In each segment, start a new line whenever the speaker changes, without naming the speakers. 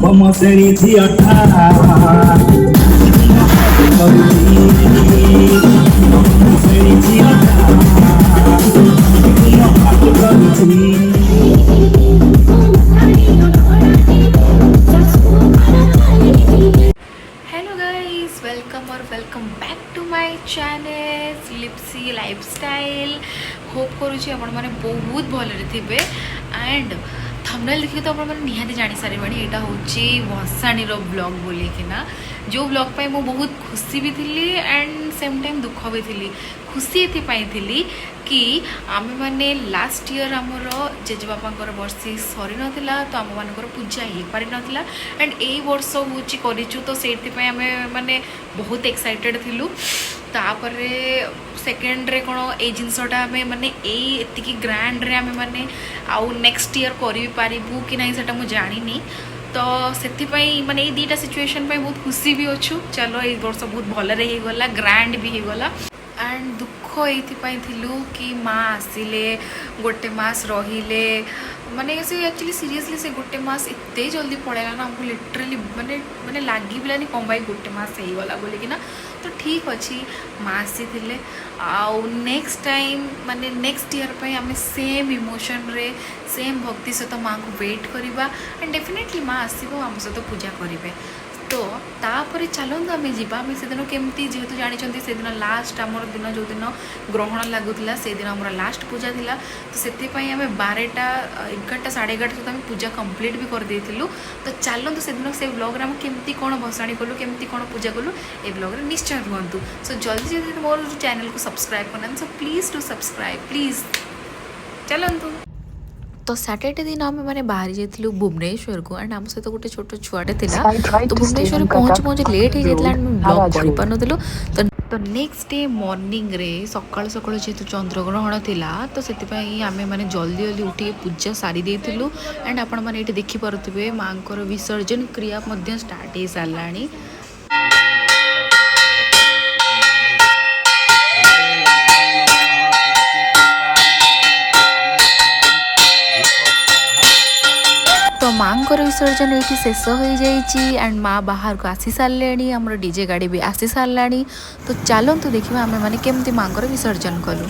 ନବମ ଶ୍ରେଣୀ ଝିଅଟା ନବମ ଶ୍ରେଣୀ ଝିଅଟା କରୁଛି।
हेलो गाइस, वेलकम और welcome back to my channel Lipsi lifestyle. Hope करुँच आपण मैंने बहुत भलरे थे एंड थंबनेल देखिए तो आप निहाती जानी सारे यहाँ हूँ भसाणी ब्लॉग बोलिकिना जो ब्लॉग पे मु बहुत खुशी भी थी एंड सेम टाइम दुख भी थी। खुशी ये कि आम मैंने लास्ट ईयर आमर जेजेबापांकर वर्षी सरी नाला तो आम मानकर पूजा हो पारि नाला एंड यही वर्ष हूँ करूँ तो से माने बहुत एक्साइटेड थिलु। तापर सेकेंड रे कौन ये जिनसटा आम माने एति ग्रांड रे आम माने आउ नेक्स्ट ईयर करी पारिबु कि नहीं सेटा मु जानिनी। तो से माने ये दुटा सिचुएशन पे बहुत खुशी भी अच्छु। चलो ये वर्ष बहुत भलरे हो गला, ग्रांड भी हो गला एंड दुख ये कि माँ आसिले गोटे मास रहिले माने से एक्चुअली सीरियसली से गोटे मास एते जल्दी पड़ेगा ना हमको लिटरली माने माने लगी भी कौन भाई गोटे मास हो गला बोलिकी ना। तो ठीक अच्छी माँ आसी थे आउ नेक्स्ट टाइम माने नेक्स्ट ईयर पे आम सेम इमोशन रे सेम भक्ति सहित माँ को वेट करवा एंड डेफिनेटली माँ आसो आम सहित पूजा करेंगे। तो तापर चलतु आम जा से दिन केमती जेहेतु जानते से दिन लास्ट आमर दिन जो दिन ग्रहण लगुला से दिन आम लास्ट पूजा थिला। तो से आम 12टा 11टा 11:30 सुधा पूजा कंप्लीट भी कर देथिलु। तो चलतु से दिन से ब्लॉग रे केमती कौन भसाणी कलु केमती कौन पूजा कलु ए ब्लॉग रे निश्चय रुहतु। सो जल्दी जल्दी मोर चैनल को सब्सक्राइब करना so please do subscribe please. चलतु तो सैटरडे दिन आम मैंने बाहरी जाइलु भुवनेश्वर को एंड आम सहित गोटे छोट छुआटे थिला। तो भुवनेश्वर पहुँचु पहुँचु लेट हो जाता ब्लॉग कर पारुनथिलु। तो नेक्स्ट डे मॉर्निंग रे सकाळ सकाळ जेहेतु चंद्रग्रहण थिला तो से आम मैंने जल्दी जल्दी उठी पूजा सारी देइथिलु एंड आपण मैंने ये देखि पारुथिबे माँ को विसर्जन क्रिया मध्य स्टार्ट हो साराणी। तो माँ को विसर्जन ये शेष हो जाइए एंड माँ बाहर को आसी सारे आमर डीजे गाड़ी भी आसी सारा। तो चलतु देखा आम मैंने केमती माँ को विसर्जन कलु।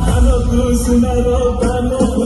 কানকু সুনারো কানকু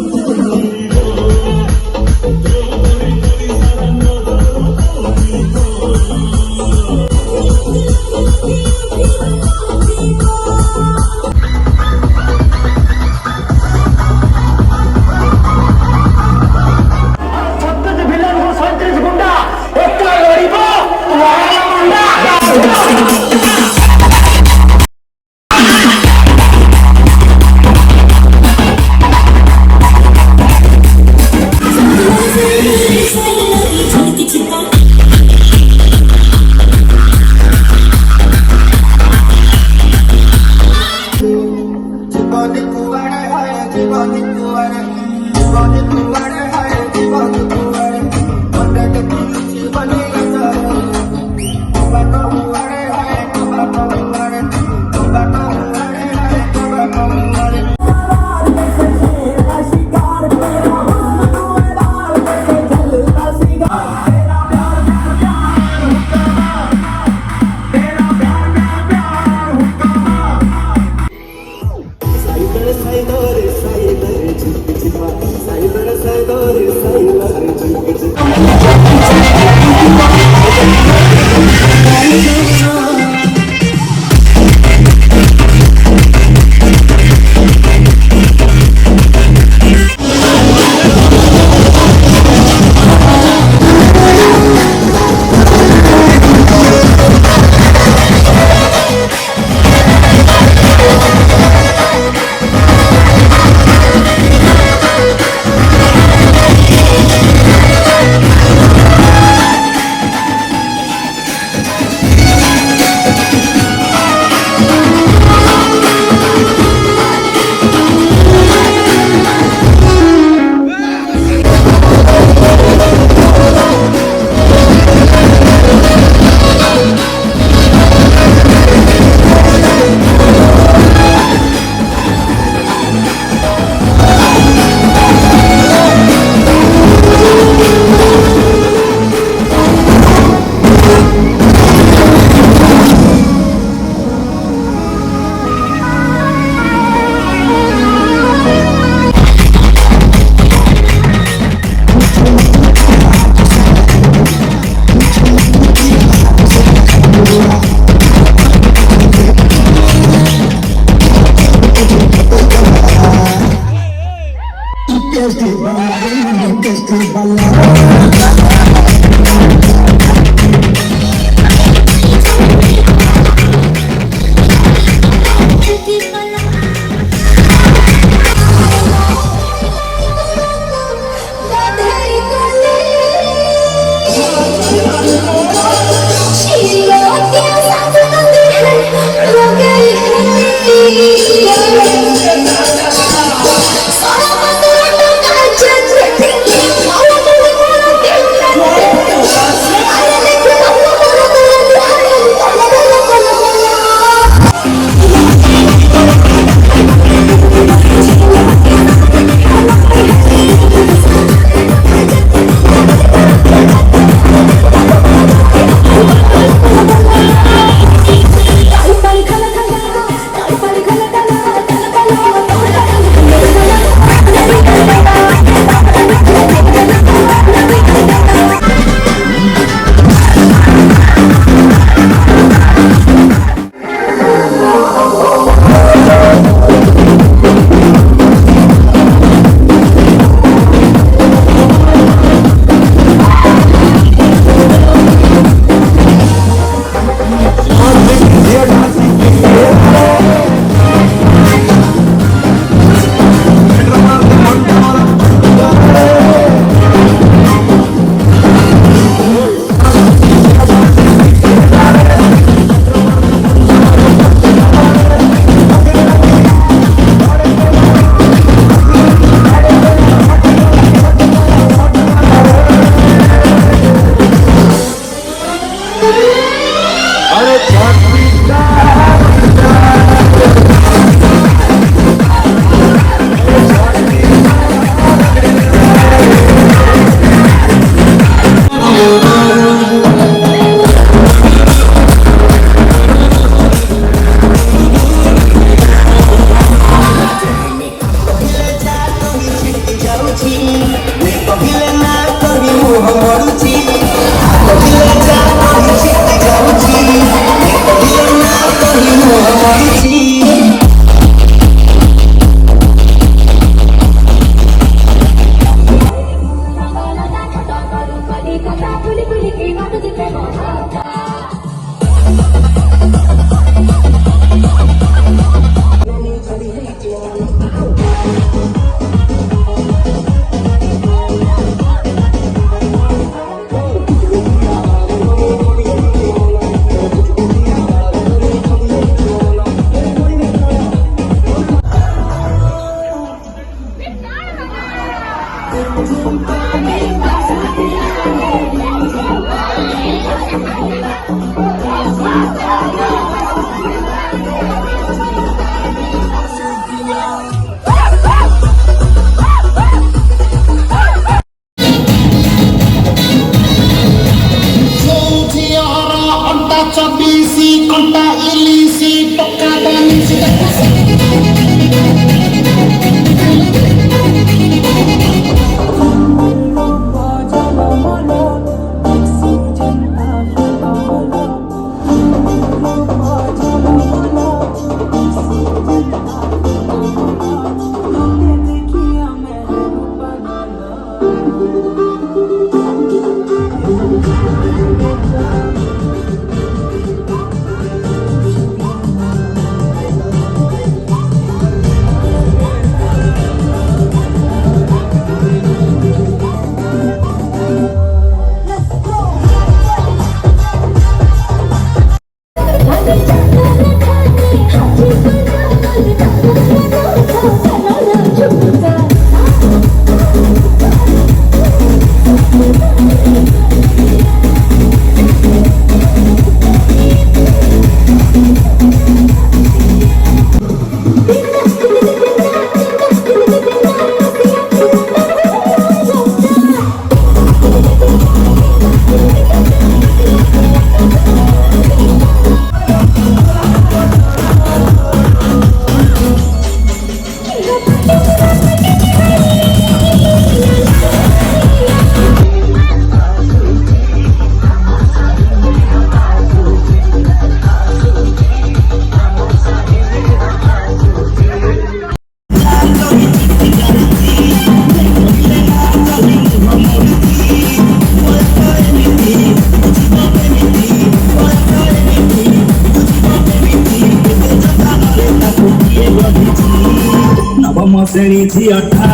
ନବମ ଶ୍ରେଣୀ ଝିଅଟା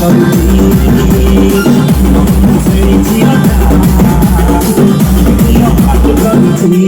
କରୁଛି ନବମ ଶ୍ରେଣୀ ଝିଅଟା ପାଠ କରୁଛି।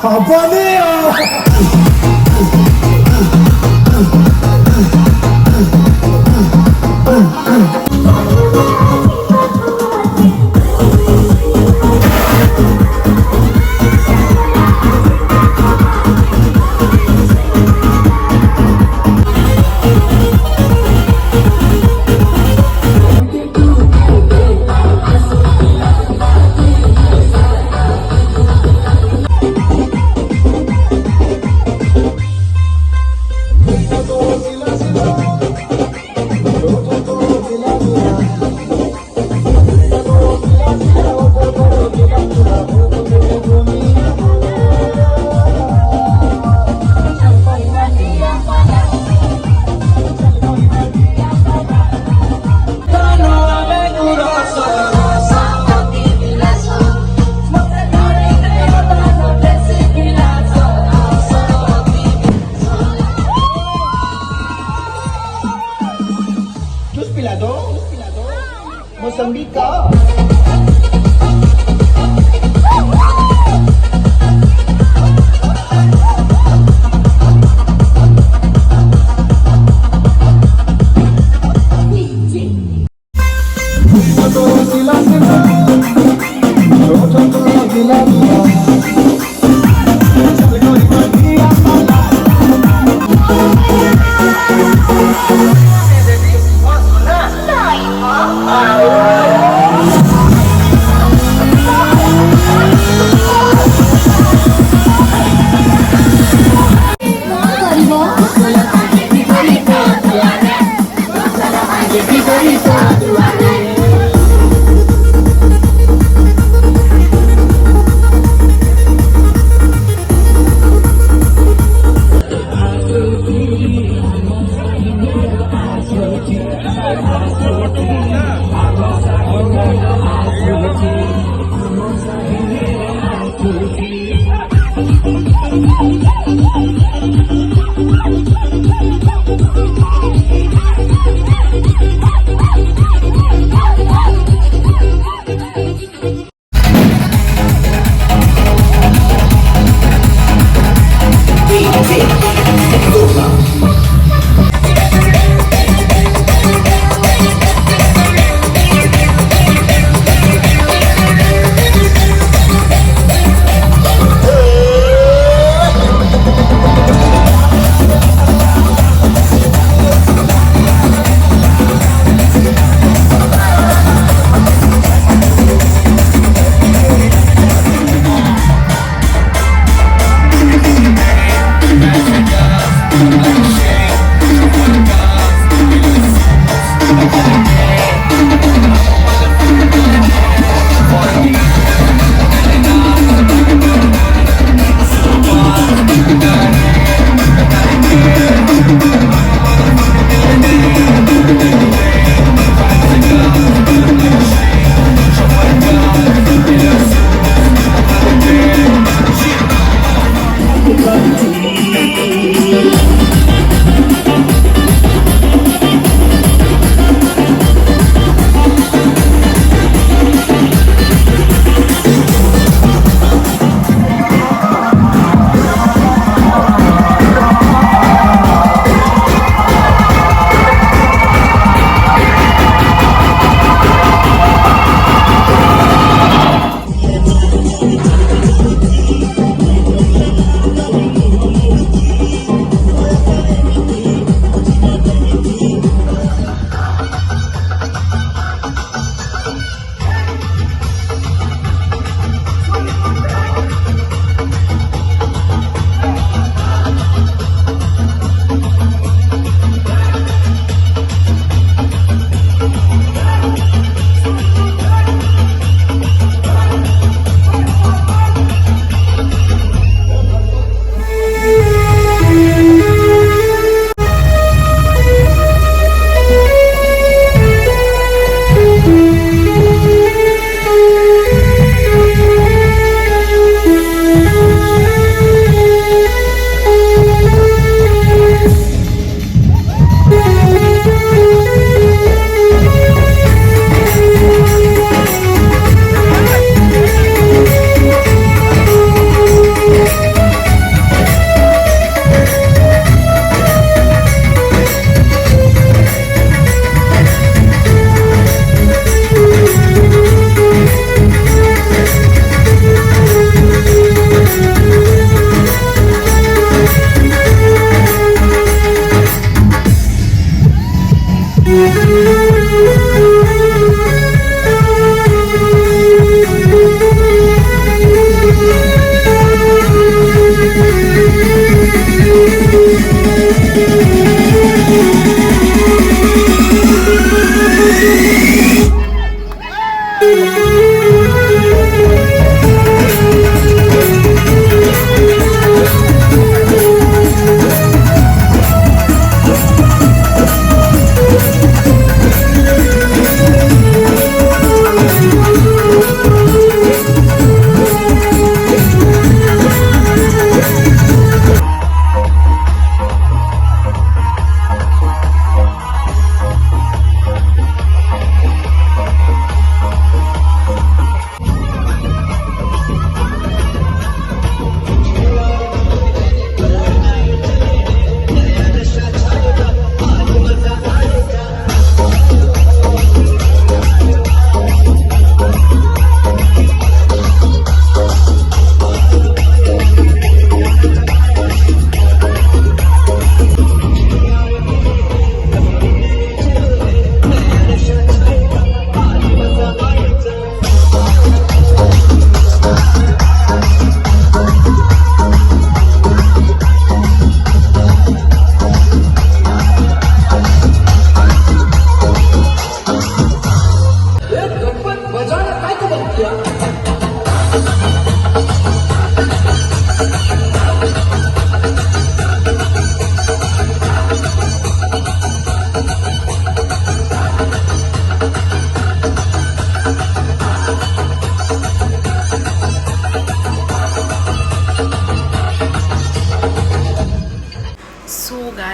ହବନି Mozambique.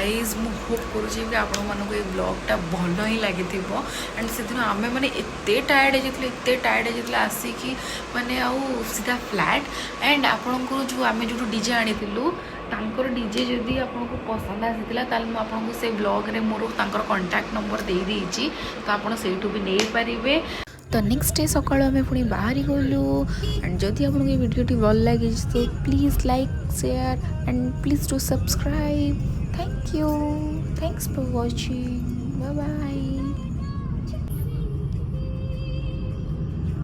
गाइज मु होप करुँची कि आपण मानक ये ब्लॉगटा भल ही लगी एंड से दिन आम मैंने एत टायर्ड हो आसिकी माने आउ सीधा फ्लैट एंड आपण जो आम जो डीजे आनीलु तांकर डीजे जदि आपको पसंद आसीला ताल मु आपको से ब्लॉग रे मोर तांकर कांटेक्ट नंबर दे देइछि तो आपण सेठू भी नहीं पारिबे। तो नेक्स्ट डे सकाळ आम पुणी बाहरी गलु एंड जदि आपको ये वीडियोटी भल लगी तो please like share and please do subscribe. Thank you, thanks for watching, bye bye.